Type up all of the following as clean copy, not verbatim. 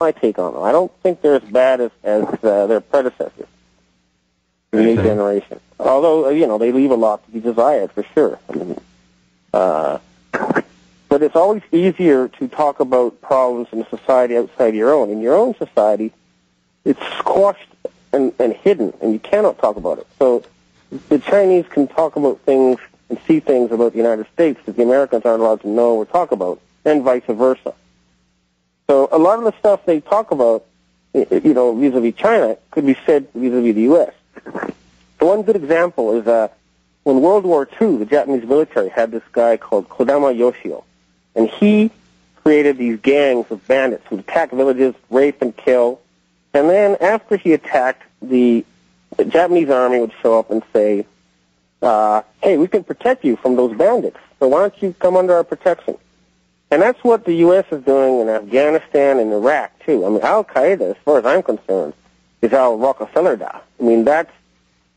my take on them. I don't think they're as bad as their predecessors, the new generation. Although, they leave a lot to be desired, for sure. I mean, but it's always easier to talk about problems in a society outside your own. In your own society, it's squashed and hidden, and you cannot talk about it. So the Chinese can talk about things and see things about the United States that the Americans aren't allowed to know or talk about, and vice versa. So a lot of the stuff they talk about, vis-a-vis China, could be said vis-a-vis the U.S. One good example is when World War II, the Japanese military had this guy called Kodama Yoshio, and he created these gangs of bandits who attack villages, rape and kill, and then after he attacked, the Japanese army would show up and say, hey, we can protect you from those bandits, so why don't you come under our protection? And that's what the U.S. is doing in Afghanistan and Iraq, too. I mean, Al-Qaeda, as far as I'm concerned, is Al Rockefeller da. I mean, that's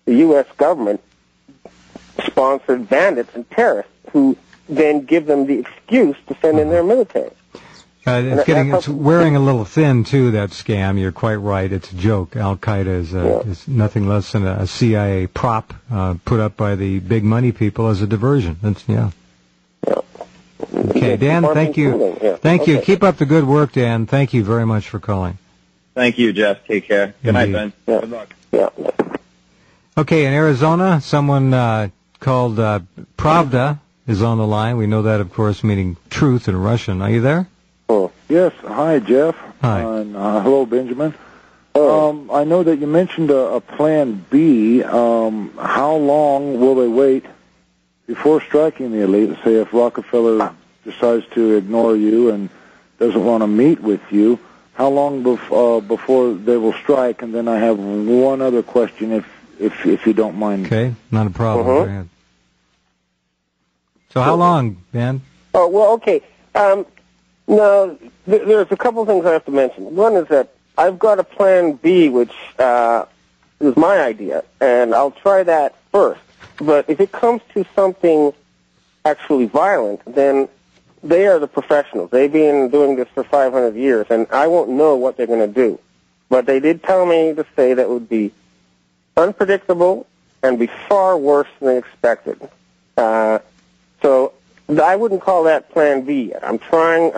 the U.S. government-sponsored bandits and terrorists who then give them the excuse to send in their military. It's wearing a little thin, too, that scam. You're quite right. It's a joke. Al-Qaeda is nothing less than a CIA prop put up by the big money people as a diversion. Okay, Dan, thank you. Thank you. Keep up the good work, Dan. Thank you very much for calling. Thank you, Jeff. Take care. Good night, Ben. Good luck. Okay, in Arizona, someone called Pravda is on the line. We know that, of course, meaning truth in Russian. Are you there? Yes. Hi, Jeff. Hi. And hello, Benjamin. I know that you mentioned a Plan B. How long will they wait before striking the elite? Say if Rockefeller decides to ignore you and doesn't want to meet with you, how long before they will strike? And then I have one other question, if you don't mind. Okay, not a problem. Go ahead. So how long, Ben? Oh, well, okay. Now, there's a couple of things I have to mention. One is that I've got a Plan B, which is my idea, and I'll try that first. But if it comes to something actually violent, then they are the professionals. They've been doing this for 500 years, and I won't know what they're going to do. But they did tell me to say that it would be unpredictable and be far worse than they expected. So I wouldn't call that Plan B yet. I'm trying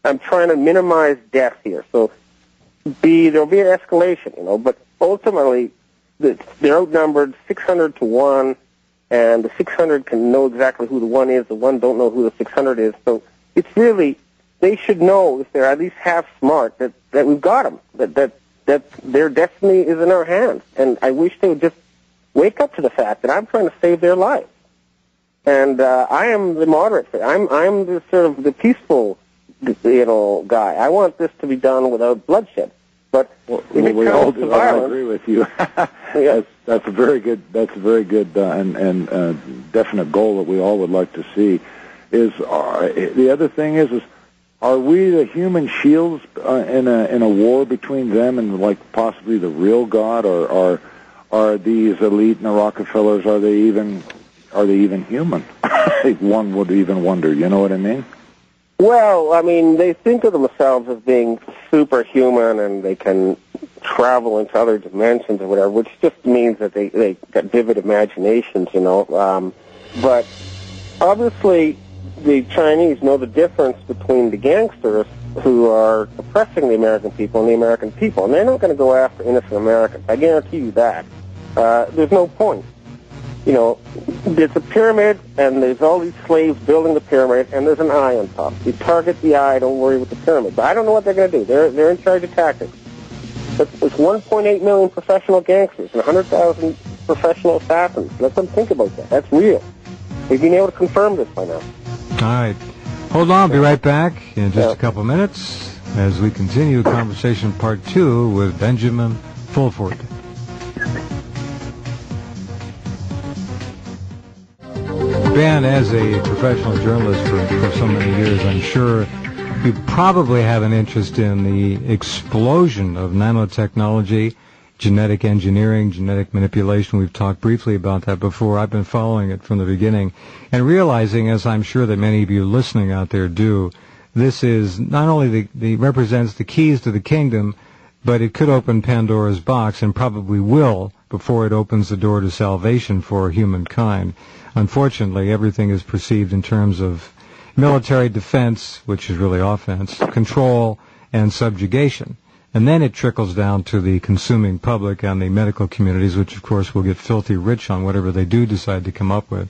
to minimize death here. So there'll be an escalation, but ultimately they're outnumbered 600 to 1, and the 600 can know exactly who the 1 is. The 1 don't know who the 600 is. So it's really, they should know, if they're at least half smart, that we've got them, that their destiny is in our hands. And I wish they would just wake up to the fact that I'm trying to save their lives. And I am the moderate. I'm the sort of the peaceful, guy. I want this to be done without bloodshed. But we all do. I agree with you. That's a very good. That's a very good and definite goal that we all would like to see. The other thing is are we the human shields in a war between them and possibly the real God, or are these elite and the Rockefellers, are they even human? One would even wonder. You know what I mean? Well, I mean, they think of themselves as being superhuman and they can travel into other dimensions or whatever, which just means that they got vivid imaginations, But obviously, the Chinese know the difference between the gangsters who are oppressing the American people and the American people, and they're not going to go after innocent Americans. I guarantee you that. There's no point. There's a pyramid, and there's all these slaves building the pyramid, and there's an eye on top. You target the eye, don't worry with the pyramid. But I don't know what they're going to do. They're in charge of tactics. But there's 1.8 million professional gangsters and 100,000 professional assassins. Let them think about that. That's real. They've been able to confirm this by now. All right. Hold on. I'll be right back in just a couple of minutes as we continue conversation part 2 with Benjamin Fulford. Ben, as a professional journalist for so many years, I'm sure you probably have an interest in the explosion of nanotechnology, genetic engineering, genetic manipulation. We've talked briefly about that before. I've been following it from the beginning and realizing, as I'm sure that many of you listening out there do, this is not only represents the keys to the kingdom, but it could open Pandora's box, and probably will, before it opens the door to salvation for humankind. Unfortunately, everything is perceived in terms of military defense, which is really offense, control, and subjugation. And then it trickles down to the consuming public and the medical communities, which, of course, will get filthy rich on whatever they do decide to come up with.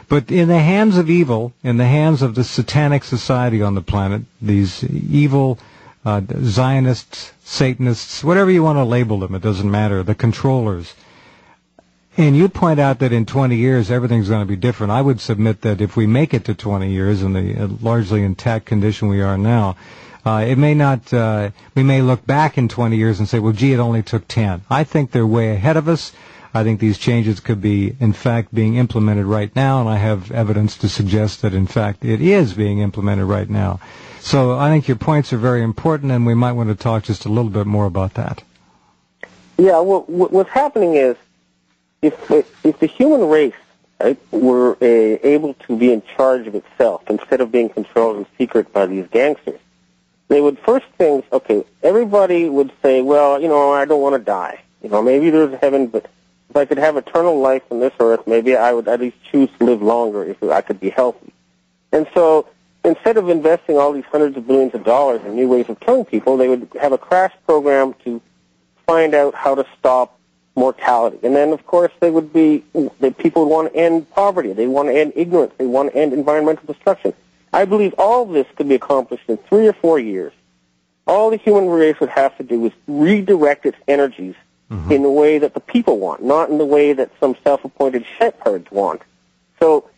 But in the hands of evil, in the hands of the satanic society on the planet, these evil Zionists, Satanists, whatever you want to label them, it doesn't matter, the controllers. And you point out that in 20 years everything's going to be different. I would submit that if we make it to 20 years in the largely intact condition we are now, it may not, we may look back in 20 years and say, well, gee, it only took 10. I think they're way ahead of us. I think these changes could be, in fact, being implemented right now, and I have evidence to suggest that, in fact, it is being implemented right now. So I think your points are very important, and we might want to talk just a little bit more about that. Yeah, well, what's happening is, if the human race, right, were able to be in charge of itself instead of being controlled in secret by these gangsters, they would first think, okay, everybody would say, well, I don't want to die. Maybe there's heaven, but if I could have eternal life on this earth, maybe I would at least choose to live longer if I could be healthy. And so instead of investing all these hundreds of billions of dollars in new ways of killing people, they would have a crash program to find out how to stop mortality. And then, of course, people would want to end poverty. They want to end ignorance. They want to end environmental destruction. I believe all of this could be accomplished in 3 or 4 years. All the human race would have to do is redirect its energies in the way that the people want, not in the way that some self-appointed shepherds want. So,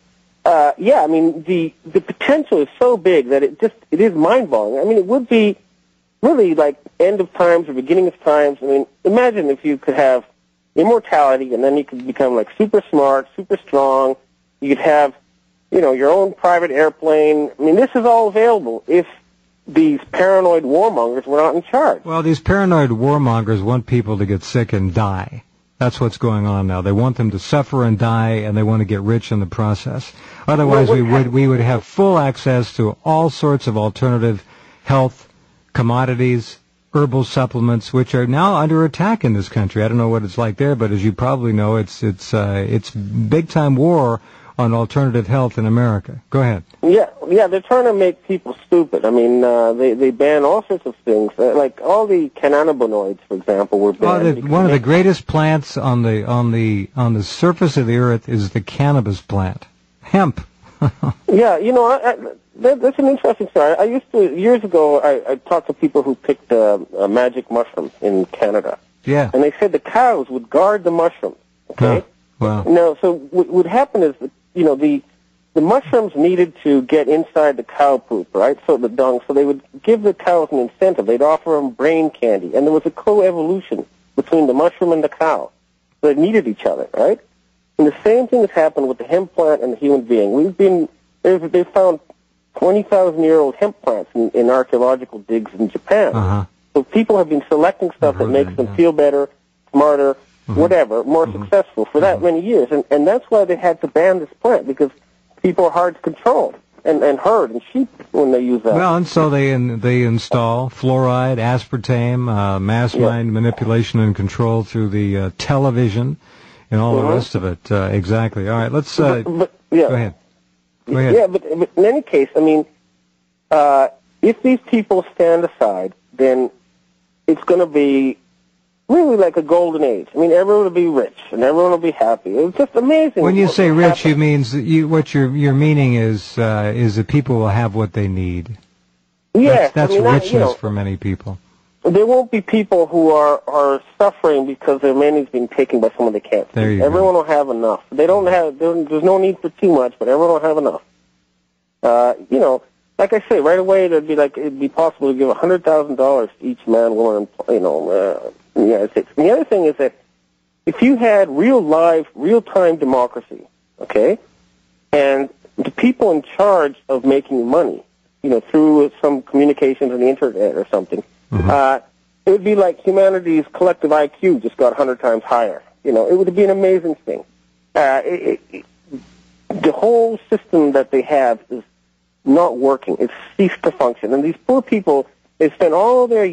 the potential is so big that it is mind-boggling. I mean, it would be really like end of times or beginning of times. I mean, imagine if you could have immortality and then you could become like super smart, super strong. You could have, your own private airplane. I mean, this is all available if these paranoid warmongers were not in charge. Well, these paranoid warmongers want people to get sick and die. That's what's going on now. They want them to suffer and die, and they want to get rich in the process. Otherwise, we would have full access to all sorts of alternative health commodities, herbal supplements, which are now under attack in this country. I don't know what it's like there, but as you probably know, it's big time war on alternative health in America. Go ahead. Yeah, they're trying to make people stupid. I mean, they ban all sorts of things, like all the cannabinoids, for example, were banned. One of the greatest plants on the surface of the earth is the cannabis plant, hemp. Yeah, that's an interesting story. I used to years ago. I talked to people who picked magic mushrooms in Canada. Yeah, and they said the cows would guard the mushrooms. Okay. Wow. No, so what would happen is that, the mushrooms needed to get inside the cow poop, right? So the dung. So they would give the cows an incentive. They'd offer them brain candy, and there was a co-evolution between the mushroom and the cow. They needed each other, right? And the same thing has happened with the hemp plant and the human being. They found 20,000-year-old hemp plants in archaeological digs in Japan. Uh-huh. So people have been selecting stuff that makes them feel better, smarter, whatever, more successful for that many years. And that's why they had to ban this plant, because people are hard to control and herd and sheep when they use that. Well, and so they install fluoride, aspartame, mass mind manipulation and control through the television and all the rest of it. Exactly. All right, let's... Go ahead. Yeah, but in any case, I mean, if these people stand aside, then it's going to be really like a golden age. I mean, everyone will be rich and everyone will be happy. It's just amazing. When you say rich, you means what your meaning is that people will have what they need. Yes, that's richness for many people. There won't be people who are suffering because their money's being taken by someone they can't see. Everyone will have enough. There's no need for too much, but everyone will have enough. Like I say, right away it'd be possible to give $100,000 to each man, woman, in the United States. And the other thing is that if you had real-time democracy, okay, and the people in charge of making money, through some communications on the internet or something, it would be like humanity's collective IQ just got 100 times higher. It would be an amazing thing. The whole system that they have is not working. It's ceased to function. And these poor people, they spend all their